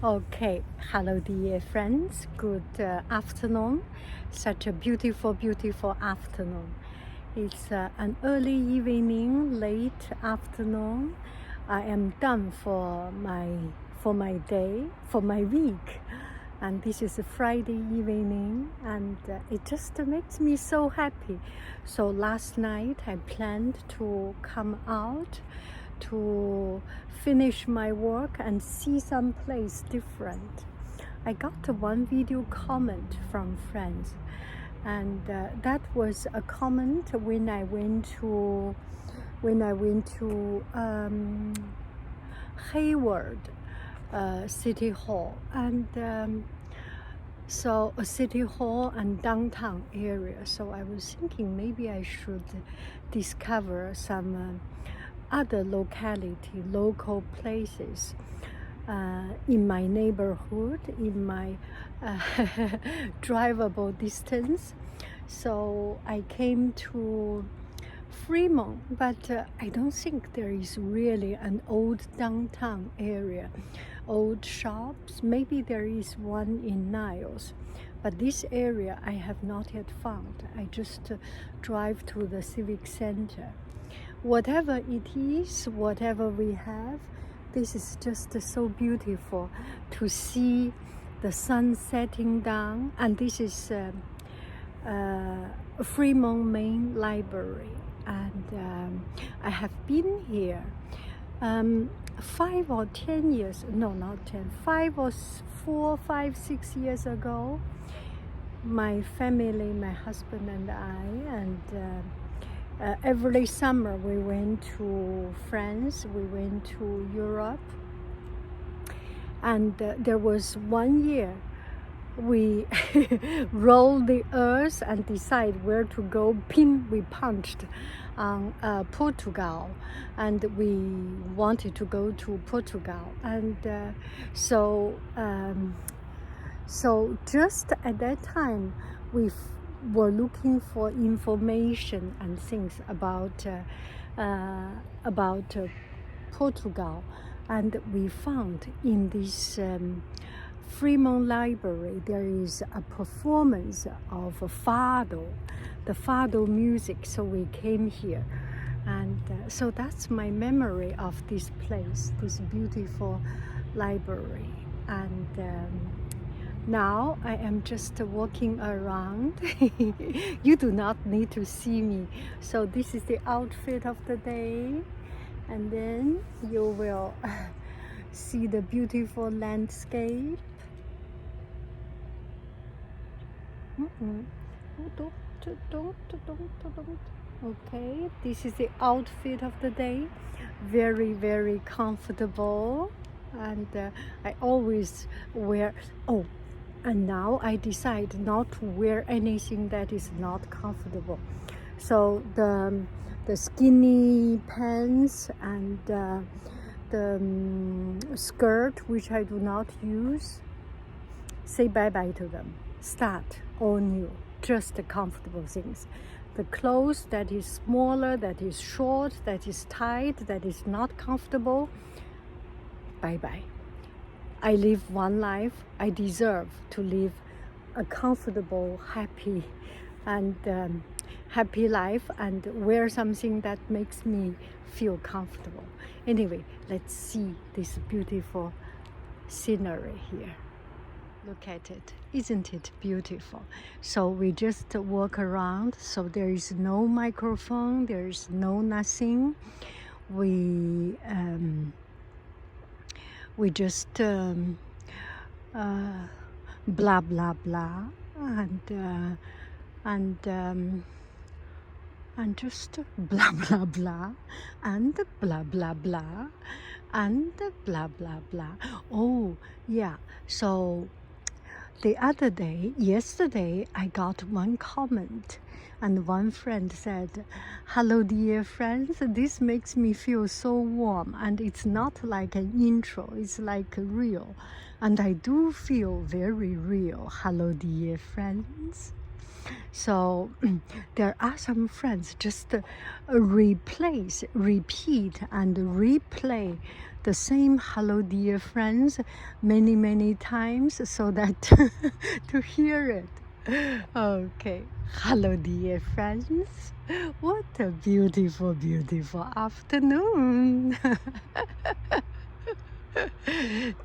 Okay, hello dear friends, good afternoon. Such a beautiful, beautiful afternoon. It's an early evening, late afternoon. I am done for my day, for my week. And this is a Friday evening, and it just makes me so happy. So last night I planned to come out to finish my work and see some place different. I got one video comment from friends, and that was a comment when I went to Hayward City Hall, and so a city hall and downtown area. So I was thinking maybe I should discover some other local places in my neighborhood, in my drivable distance. So I came to Fremont, but I don't think there is really an old downtown area, old shops. Maybe there is one in Niles, but this area I have not yet found. I just drive to the Civic Center. Whatever it is, whatever we have, this is just so beautiful to see the sun setting down. And this is Fremont Main Library, and I have been here 5 or 10 years, no, not 10, 5 or 4, 5, 6 years ago. My family, my husband and I, and every summer we went to France, we went to Europe, and there was one year we rolled the earth and decide where to go. We punched on Portugal, and we wanted to go to Portugal, and so just at that time we were looking for information and things about Portugal, and we found in this Fremont Library there is a performance of fado, the fado music. So we came here, and so that's my memory of this place, this beautiful library. And now I am just walking around. You do not need to see me. So this is the outfit of the day, and then you will see the beautiful landscape. Okay, this is the outfit of the day. Very, very comfortable, and I always wear, and now I decide not to wear anything that is not comfortable. So the skinny pants and the skirt, which I do not use, say bye-bye to them. Start all new, just the comfortable things. The clothes that is smaller, that is short, that is tight, that is not comfortable, bye-bye. I live one life. I deserve to live a comfortable, happy, and happy life, and wear something that makes me feel comfortable. Anyway, let's see this beautiful scenery here. Look at it. Isn't it beautiful? So we just walk around. So there is no microphone. There is no nothing. We just blah blah blah, and just blah blah blah, and blah blah blah, and blah blah blah. Oh yeah, so the other day, yesterday, I got one comment, and one friend said, "Hello dear friends, this makes me feel so warm, and it's not like an intro, it's like real, and I do feel very real. Hello dear friends." So there are some friends just repeat and replay the same hello dear friends many times so that to hear it. Okay, hello dear friends. What a beautiful afternoon.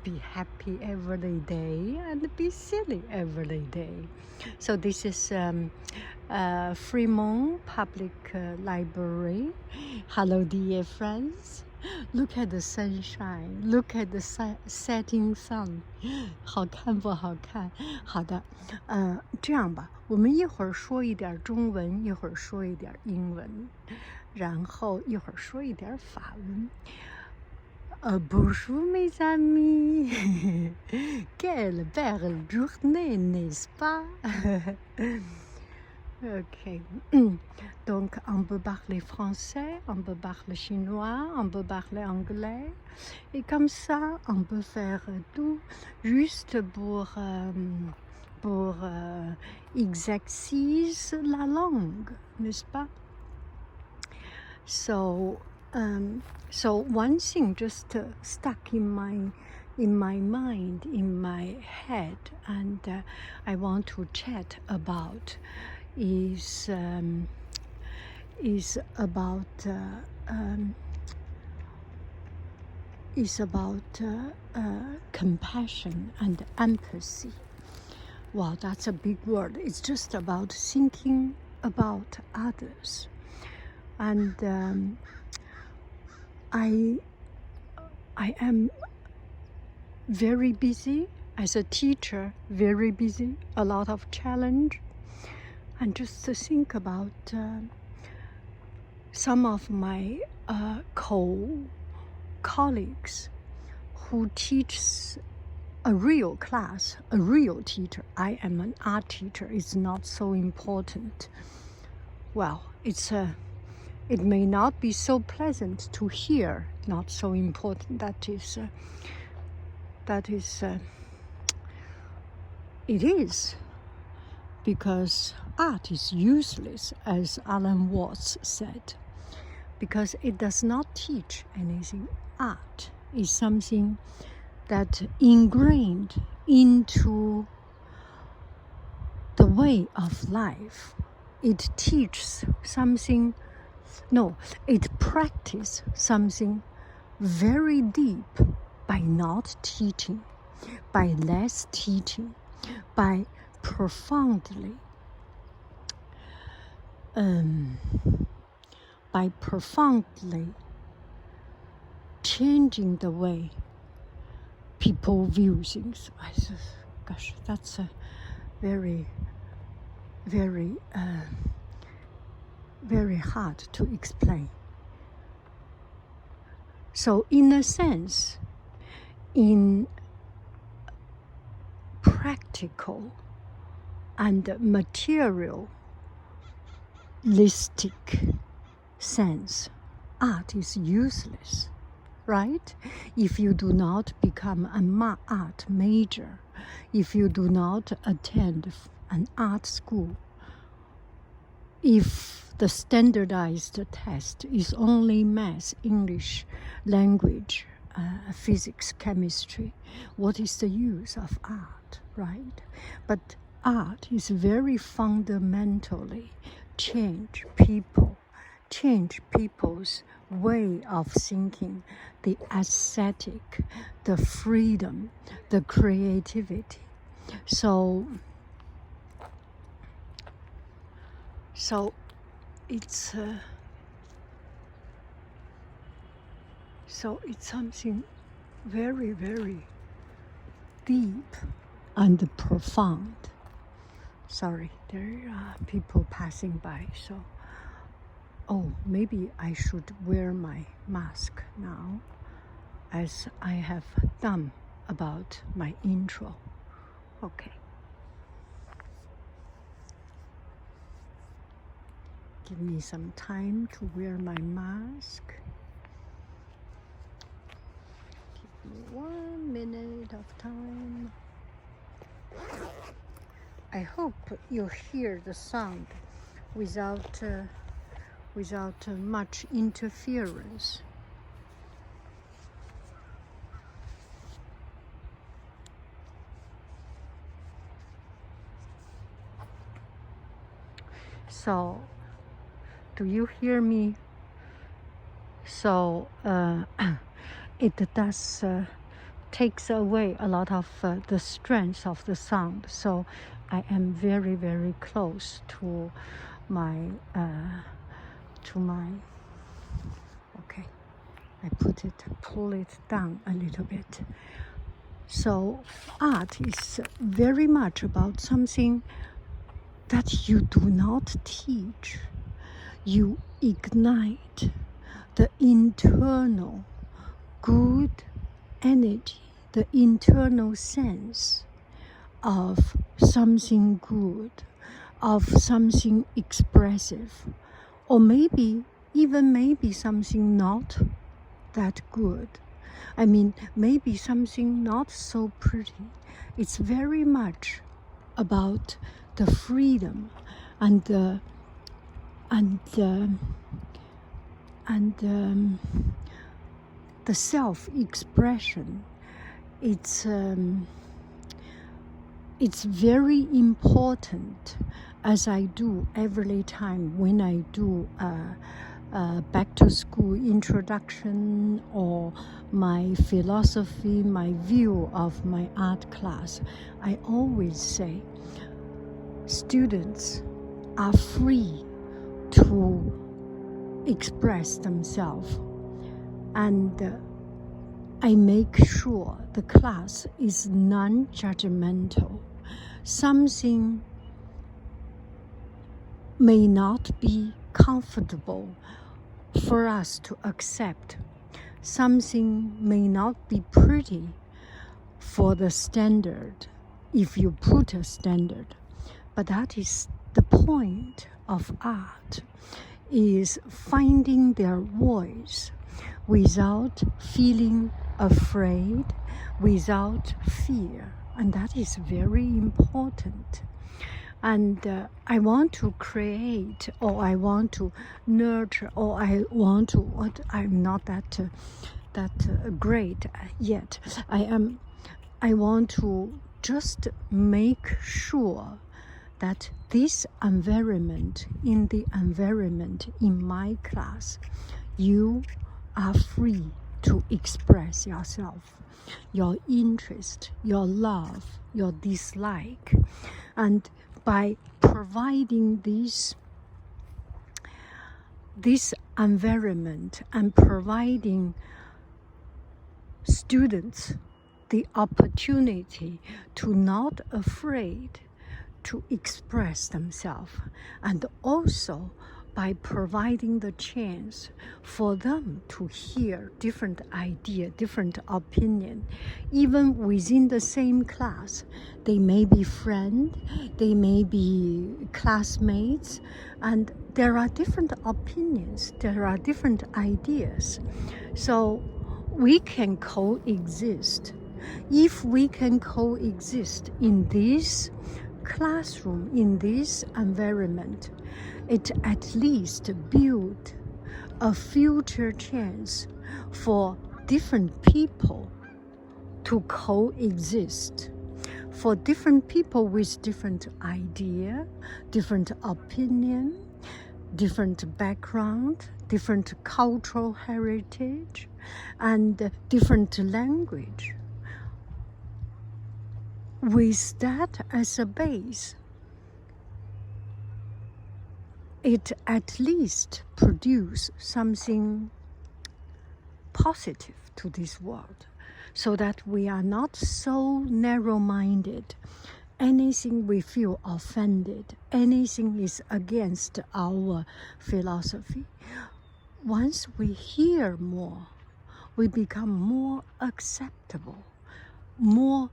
Be happy every day and be silly every day. So this is Fremont Public Library. Hello dear friends. Look at the sunshine. Look at the setting sun. 好看不好看？好的，这样吧，我们一会儿说一点中文，一会儿说一点英文，然后一会儿说一点法文。Bonjour mes amis, quelle belle journée, n'est-ce pas? Ok, donc on peut parler français, on peut parler chinois, on peut parler anglais, et comme ça on peut faire tout juste pour exercice la langue, n'est-ce pas? So one thing just stuck in my mind, in my head, and I want to chat about is about compassion and empathy. Wow, that's a big word. It's just about thinking about others. And I am very busy as a teacher, very busy, a lot of challenge. And just to think about some of my colleagues who teach a real class, a real teacher. I am an art teacher. It's not so important. Well, it may not be so pleasant to hear, not so important. It is, because art is useless, as Alan Watts said, because it does not teach anything. Art is something that ingrained into the way of life. It teaches something. No, it practices something very deep by not teaching, by less teaching, by profoundly changing the way people view things. Gosh, that's a very hard to explain. So in a sense, in practical and materialistic sense, art is useless, right? If you do not become an art major, if you do not attend an art school, if the standardized test is only math, English, language, physics, chemistry, what is the use of art, right? But art is very fundamentally change people's way of thinking, the aesthetic, the freedom, the creativity. So it's something very deep and profound. Sorry, there are people passing by, so maybe I should wear my mask now, as I have done about my intro. Okay. Give me some time to wear my mask. Give me 1 minute of time. I hope you hear the sound without much interference. So, do you hear me? So, it does takes away a lot of the strength of the sound. So, I am very, very close to my okay. I pull it down a little bit. So art is very much about something that you do not teach. You ignite the internal good energy, the internal sense of something good, of something expressive, or maybe something not that good. I mean, maybe something not so pretty. It's very much about the freedom and the self-expression. It's very important, as I do every time when I do back to school introduction or my philosophy, my view of my art class. I always say students are free to express themselves, and I make sure the class is non-judgmental. Something may not be comfortable for us to accept. Something may not be pretty for the standard, if you put a standard. But that is the point of art, is finding their voice without feeling afraid, without fear. And that is very important. And I want to create, or I want to nurture, or I want to, I'm not that great yet. I want to just make sure that this environment, in my class, you are free to express yourself, your interest, your love, your dislike. And by providing this environment and providing students the opportunity to not afraid to express themselves, and also by providing the chance for them to hear different idea, different opinion, even within the same class. They may be friends, they may be classmates, and there are different opinions, there are different ideas. So we can coexist. If we can coexist in this classroom, in this environment, it at least build a future chance for different people to coexist, for different people with different idea, different opinion, different background, different cultural heritage, and different language. With that as a base, it at least produce something positive to this world, so that we are not so narrow-minded. Anything we feel offended, anything is against our philosophy. Once we hear more, we become more acceptable, more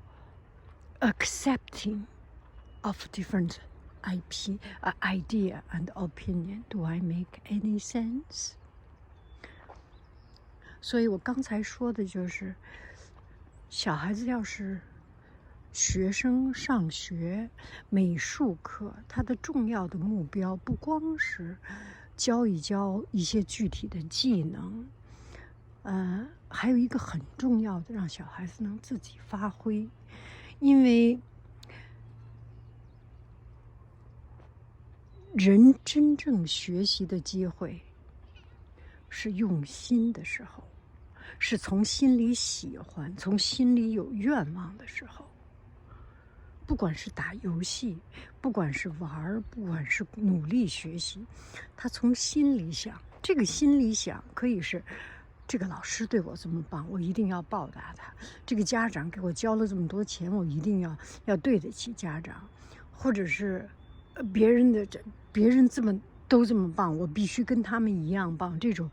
accepting of different idea and opinion. Do I make any sense? 所以我刚才说的就是，小孩子要是学生上学美术课，他的重要的目标不光是教一些具体的技能，还有一个很重要的，让小孩子能自己发挥。因为人真正学习的机会是用心的时候，是从心里喜欢，从心里有愿望的时候。不管是打游戏，不管是玩，不管是努力学习，他从心里想，这个心里想可以是这个老师对我这么棒，我一定要报答他，这个家长给我交了这么多钱，我一定要对得起家长，或者是别人都这么棒，我必须跟他们一样棒，这种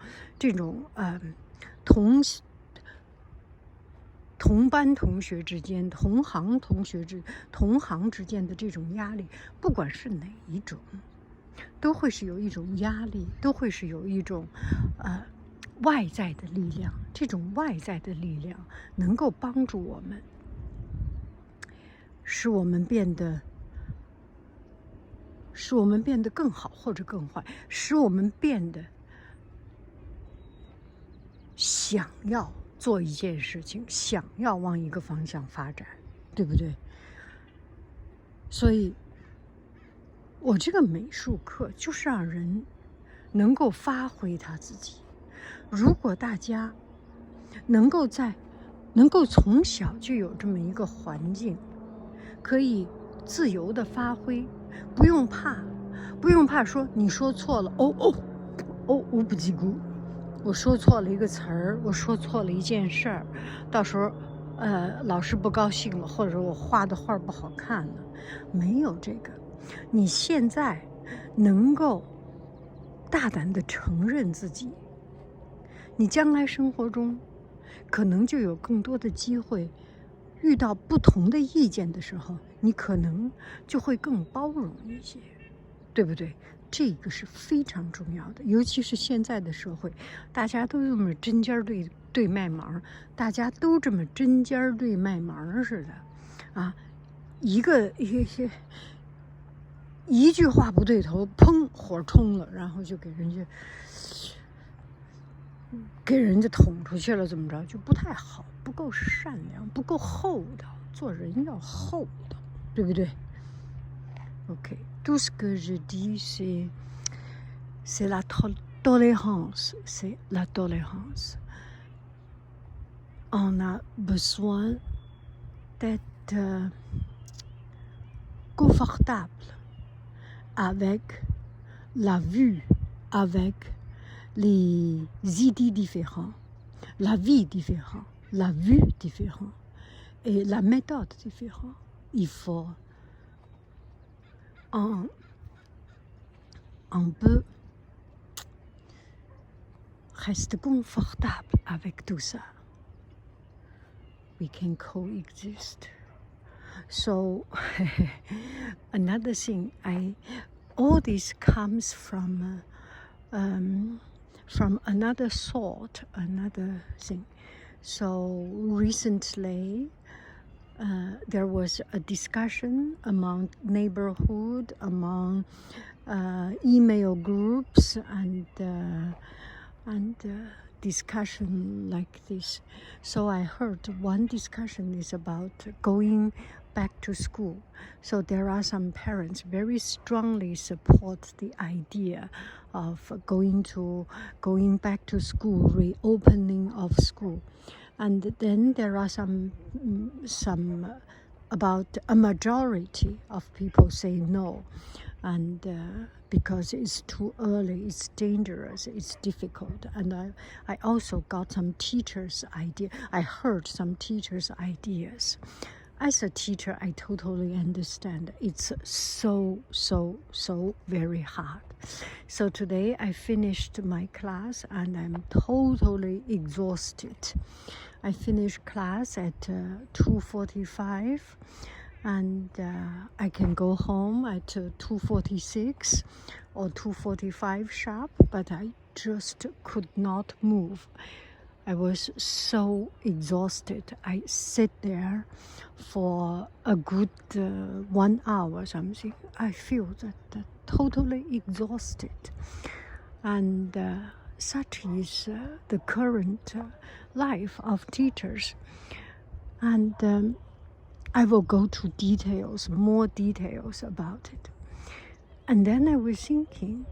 同班同学之间、同行之间的这种压力，不管是哪一种，都会是有一种压力，都会是有一种外在的力量。这种外在的力量能够帮助我们，使我们变得更好或者更坏，使我们变得想要做一件事情，想要往一个方向发展，对不对？所以我这个美术课就是让人能够发挥他自己。如果大家能够从小就有这么一个环境，可以自由的发挥，不用怕说你说错了，无不及顾，我说错了一个词儿，我说错了一件事儿，到时候老师不高兴了，或者我画的画不好看了，没有这个。你现在能够大胆的承认自己，你将来生活中可能就有更多的机会，遇到不同的意见的时候，你可能就会更包容一些，对不对？这个是非常重要的，尤其是现在的社会，大家都这么针尖对麦芒，大家都这么针尖对麦芒似的，啊，一句话不对头，砰，火冲了，然后就给人家捅出去了，怎么着就不太好，不够善良，不够厚道，做人要厚道，对不对？ OK, tout ce que je dis, c'est la tolérance, c'est la tolérance. On a besoin d'être confortable avec la vue, avec les idées différentes, la vie différente, la vue différente et la méthode différente. Il faut on peut rester confortable avec tout ça. We can coexist. So another thing, all this comes from another thought, another thing. So recently, there was a discussion among neighborhood, among email groups, and discussion like this. So I heard one discussion is about going back to school. So there are some parents very strongly support the idea of going back to school, reopening of school. And then there are some about a majority of people say no, and because it's too early, it's dangerous, it's difficult. And I also got some teachers' idea. I heard some teachers' ideas. As a teacher, I totally understand. It's so very hard. So today I finished my class and I'm totally exhausted. I finished class at 2:45 and I can go home at 2:46 or 2:45 sharp, but I just could not move. I was so exhausted. I sit there for a good 1 hour or something. I feel that totally exhausted. And such is the current life of teachers. And I will go to more details about it. And then I was thinking,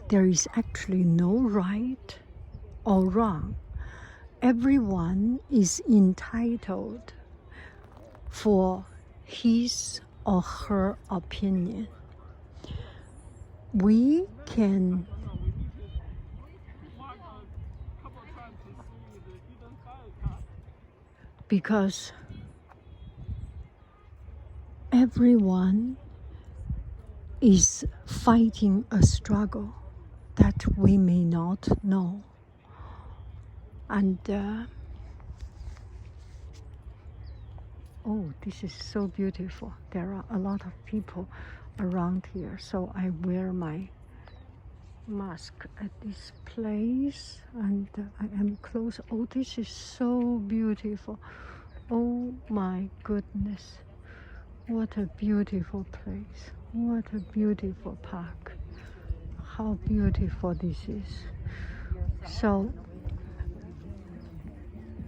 there is actually no right or wrong. Everyone is entitled for his or her opinion. We can because everyone is fighting a struggle that we may not know. And oh, this is so beautiful. There are a lot of people around here, so I wear my mask at this place, and I am close. Oh, this is so beautiful. Oh my goodness, what a beautiful place, what a beautiful park. How beautiful this is. So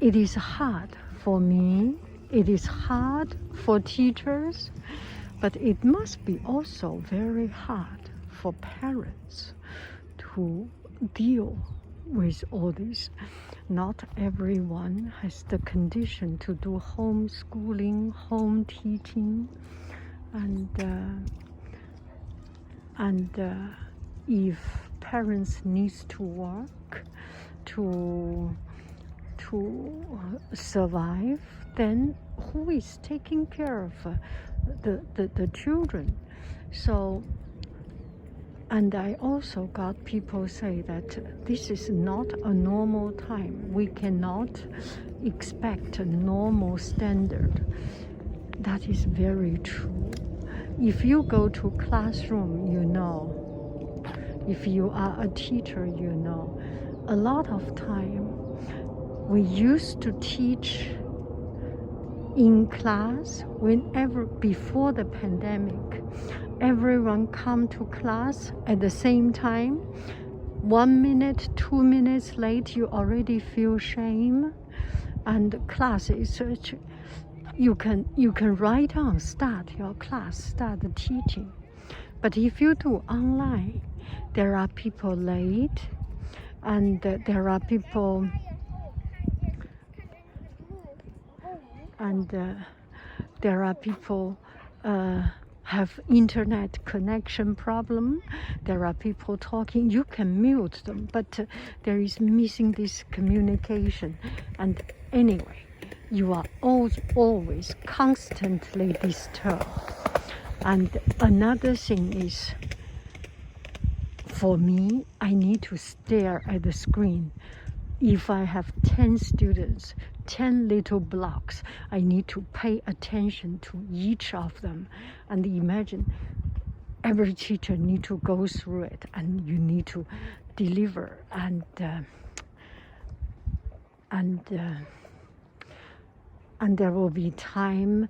it is hard for me, it is hard for teachers, but it must be also very hard for parents to deal with all this. Not everyone has the condition to do homeschooling, home teaching, and if parents needs to work to survive, then who is taking care of the children? So, and I also got people say that this is not a normal time. We cannot expect a normal standard. That is very true. If you go to classroom, you know. If you are a teacher, you know. A lot of time, we used to teach in class whenever before the pandemic. Everyone come to class at the same time. 1 minute, 2 minutes late, you already feel shame. And class is such, you can write down, start your class, start the teaching. But if you do online, there are people late, and there are people, and there are people have internet connection problem. There are people talking. You can mute them, but there is missing this communication. And anyway, you are always constantly disturbed. And another thing is, for me, I need to stare at the screen. If I have 10 students, 10 little blocks, I need to pay attention to each of them. And imagine every teacher need to go through it, and you need to deliver, and there will be time.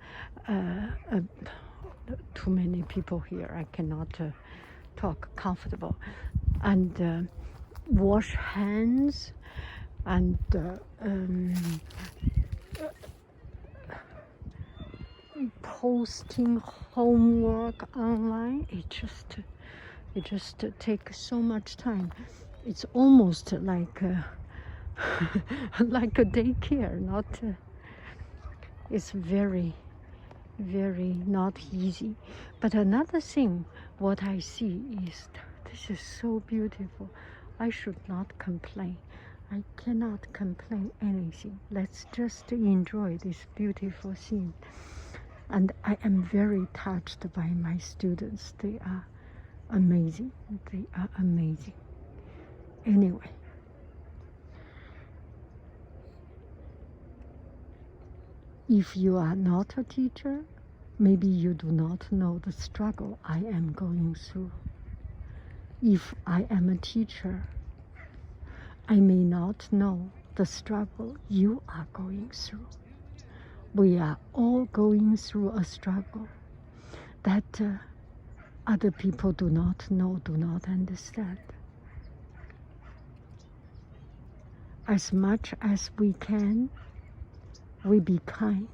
Too many people here, I cannot talk comfortable. And wash hands, and posting homework online. It just takes so much time. It's almost like like a daycare. Not it's very not easy. But another thing, what I see is, this is so beautiful. I should not complain. I cannot complain anything. Let's just enjoy this beautiful scene. And I am very touched by my students. They are amazing. They are amazing. Anyway, if you are not a teacher, maybe you do not know the struggle I am going through. If I am a teacher, I may not know the struggle you are going through. We are all going through a struggle that other people do not know, do not understand. As much as we can, we be kind.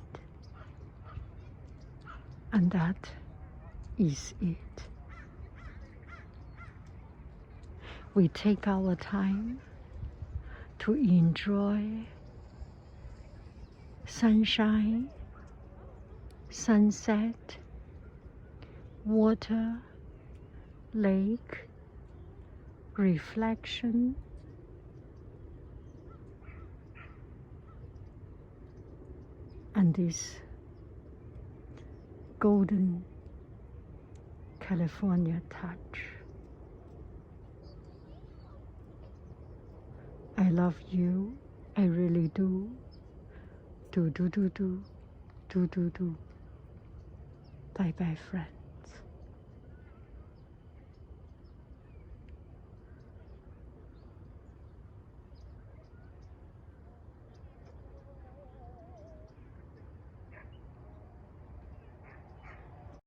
And that is it. we take our time to enjoy sunshine, sunset, water, lake, reflection, and this golden California touch. I love you, I really do. Do. Bye bye, friend.